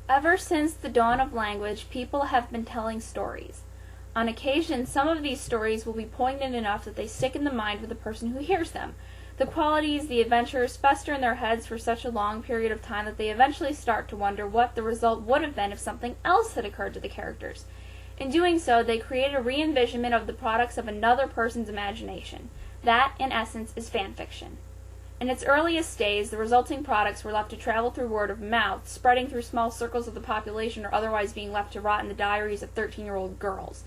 Ever since the dawn of language, people have been telling stories. On occasion, some of these stories will be poignant enough that they stick in the mind of the person who hears them. The qualities, the adventures, fester in their heads for such a long period of time that they eventually start to wonder what the result would have been if something else had occurred to the characters. In doing so, they create a re-envisionment of the products of another person's imagination. That, in essence, is fanfiction. In its earliest days, the resulting products were left to travel through word of mouth, spreading through small circles of the population or otherwise being left to rot in the diaries of 13-year-old girls.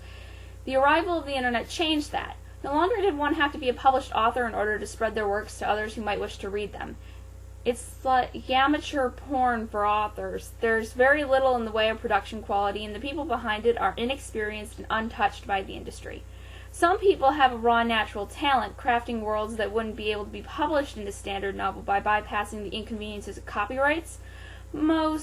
The arrival of the internet changed that. No longer did one have to be a published author in order to spread their works to others who might wish to read them. It's like amateur porn for authors. There's very little in the way of production quality, and the people behind it are inexperienced and untouched by the industry. Some people have a raw natural talent, crafting worlds that wouldn't be able to be published in a standard novel by bypassing the inconveniences of copyrights. I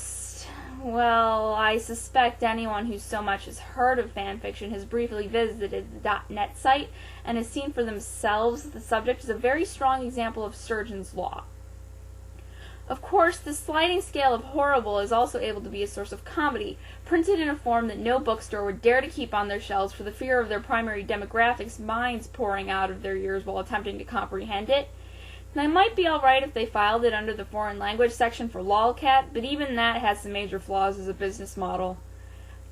suspect anyone who so much as heard of fanfiction has briefly visited the .net site and has seen for themselves that the subject is a very strong example of surgeon's law. Of course, the sliding scale of horrible is also able to be a source of comedy, printed in a form that no bookstore would dare to keep on their shelves for the fear of their primary demographic's minds pouring out of their ears while attempting to comprehend it. And I might be alright if they filed it under the foreign language section for lolcat, but even that has some major flaws as a business model.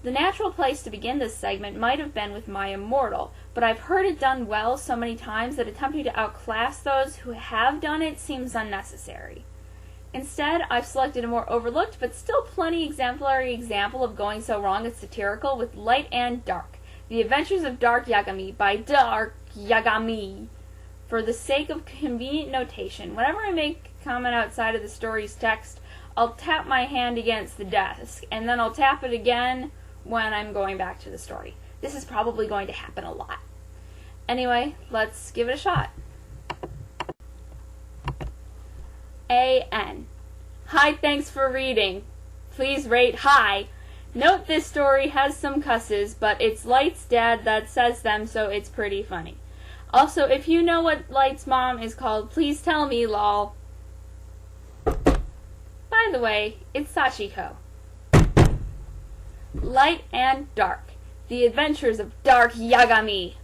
The natural place to begin this segment might have been with My Immortal, but I've heard it done well so many times that attempting to outclass those who have done it seems unnecessary. Instead, I've selected a more overlooked but still plenty exemplary example of going so wrong it's satirical with Light and Dark, The Adventures of Dark Yagami by Dark Yagami. For the sake of convenient notation, whenever I make a comment outside of the story's text, I'll tap my hand against the desk, and then I'll tap it again when I'm going back to the story. This is probably going to happen a lot. Anyway, let's give it a shot. A.N. Hi, thanks for reading. Please rate high. Note this story has some cusses, but it's Light's dad that says them, so it's pretty funny. Also, if you know what Light's mom is called, please tell me, lol. By the way, it's Sachiko. Light and Dark. The Adventures of Dark Yagami.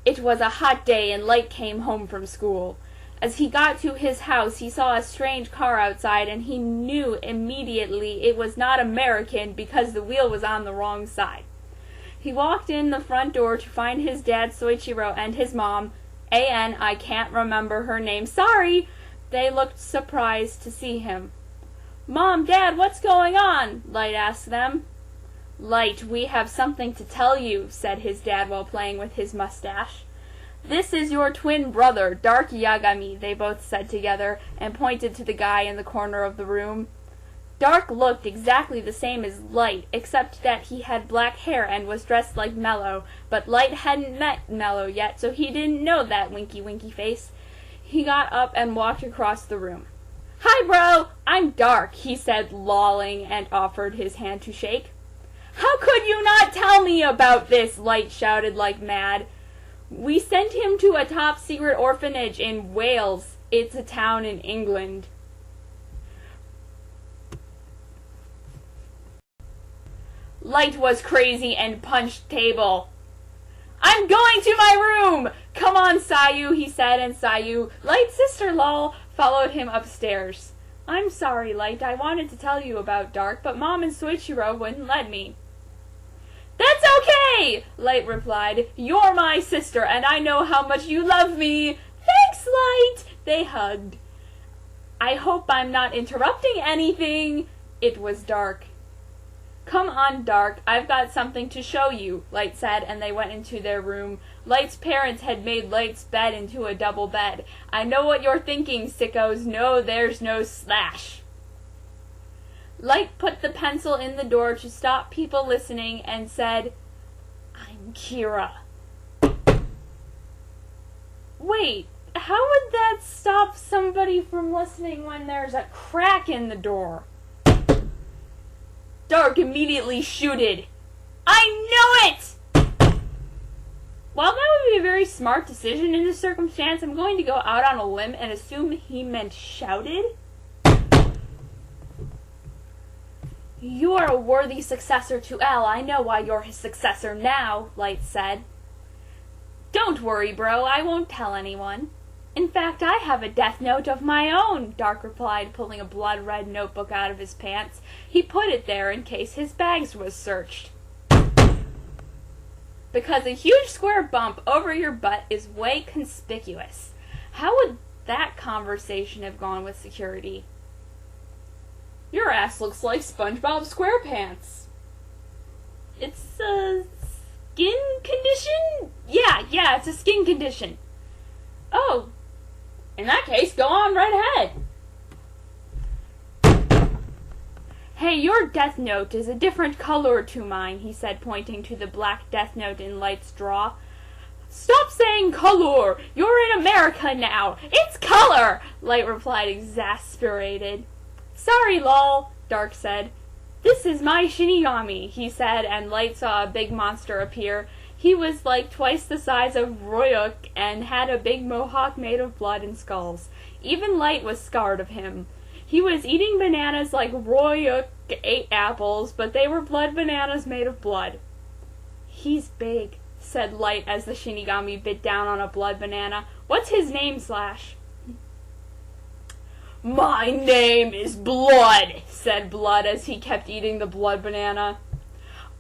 It was a hot day and Light came home from school. As he got to his house, he saw a strange car outside, and he knew immediately it was not American because the wheel was on the wrong side. He walked in the front door to find his dad, Soichiro, and his mom, A.N. I can't remember her name, sorry. They looked surprised to see him. Mom, Dad, what's going on? Light asked them. Light, we have something to tell you, said his dad while playing with his mustache. This is your twin brother, Dark Yagami, they both said together, and pointed to the guy in the corner of the room. Dark looked exactly the same as Light, except that he had black hair and was dressed like Mello, but Light hadn't met Mello yet, so he didn't know that winky face. He got up and walked across the room. Hi, bro! I'm Dark, he said, lolling, and offered his hand to shake. How could you not tell me about this? Light shouted like mad. We sent him to a top-secret orphanage in Wales. It's a town in England. Light was crazy and punched table. I'm going to my room! Come on, Sayu, he said, and Sayu, Light's sister, lol, followed him upstairs. I'm sorry, Light, I wanted to tell you about Dark, but Mom and Soichiro wouldn't let me. That's okay, Light replied. You're my sister, and I know how much you love me. Thanks, Light. They hugged. I hope I'm not interrupting anything. It was Dark. Come on, Dark. I've got something to show you, Light said, and they went into their room. Light's parents had made Light's bed into a double bed. I know what you're thinking, sickos. No, there's no slash. Light put the pencil in the door to stop people listening and said, I'm Kira. Wait, how would that stop somebody from listening when there's a crack in the door? Dark immediately shooted. I knew it! While that would be a very smart decision in this circumstance, I'm going to go out on a limb and assume he meant shouted. "You're a worthy successor to L. I know why you're his successor now," Light said. "Don't worry, bro. I won't tell anyone. In fact, I have a death note of my own," Dark replied, pulling a blood-red notebook out of his pants. He put it there in case his bags was searched. "Because a huge square bump over your butt is way conspicuous." How would that conversation have gone with security? "Your ass looks like SpongeBob SquarePants." "It's a skin condition?" Yeah, it's a skin condition." "Oh, in that case, go on right ahead." "Hey, your death note is a different color to mine," he said, pointing to the black death note in Light's drawer. "Stop saying color! You're in America now! It's color!" Light replied, exasperated. "Sorry, lol," Dark said. "This is my Shinigami," he said, and Light saw a big monster appear. He was like twice the size of Royuk and had a big mohawk made of blood and skulls. Even Light was scared of him. He was eating bananas like Royuk ate apples, but they were blood bananas made of blood. "He's big," said Light as the Shinigami bit down on a blood banana. "What's his name, Slash?" "My name is Blood," said Blood as he kept eating the blood banana.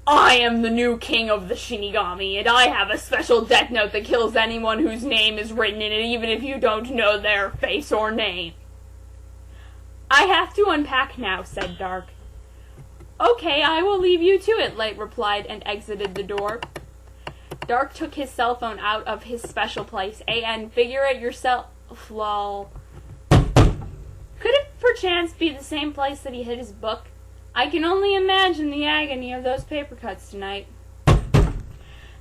"I am the new king of the Shinigami, and I have a special death note that kills anyone whose name is written in it, even if you don't know their face or name." "I have to unpack now," said Dark. "Okay, I will leave you to it," Light replied and exited the door. Dark took his cell phone out of his special place. "AN, figure it yourself, lol." Could it perchance be the same place that he hid his book? I can only imagine the agony of those paper cuts tonight.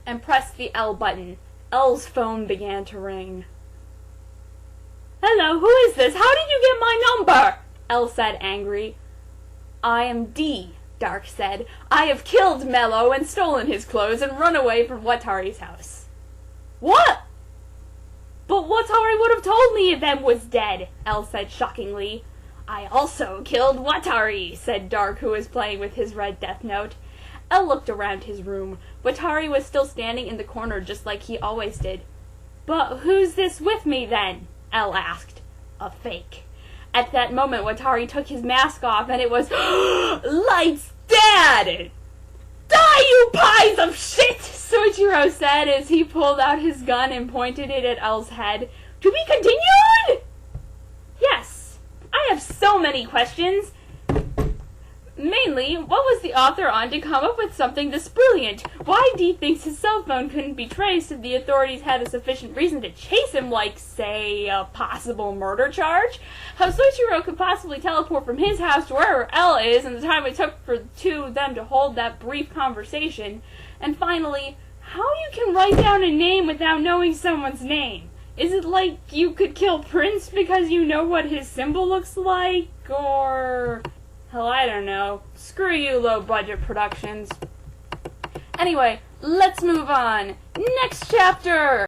And pressed the L button. L's phone began to ring. "Hello, who is this? How did you get my number?" L said, angry. "I am D," Dark said. "I have killed Mello and stolen his clothes and run away from Watari's house." "What?" "But Watari would have told me if M was dead," L said shockingly. "I also killed Watari," said Dark, who was playing with his red death note. L looked around his room. Watari was still standing in the corner just like he always did. "But who's this with me then?" L asked. "A fake." At that moment, Watari took his mask off, and it was Light's dad! "Die, you pies of shit!" Soichiro said as he pulled out his gun and pointed it at L's head. "To be continued?" "Yes. I have so many questions. Mainly, what was the author on to come up with something this brilliant? Why D thinks his cell phone couldn't be traced if the authorities had a sufficient reason to chase him, like, say, a possible murder charge? How Soichiro could possibly teleport from his house to wherever L is, and the time it took for the two of them to hold that brief conversation. And finally, how you can write down a name without knowing someone's name. Is it like you could kill Prince because you know what his symbol looks like? Or... hell, I don't know. Screw you, low-budget productions. Anyway, let's move on. Next chapter!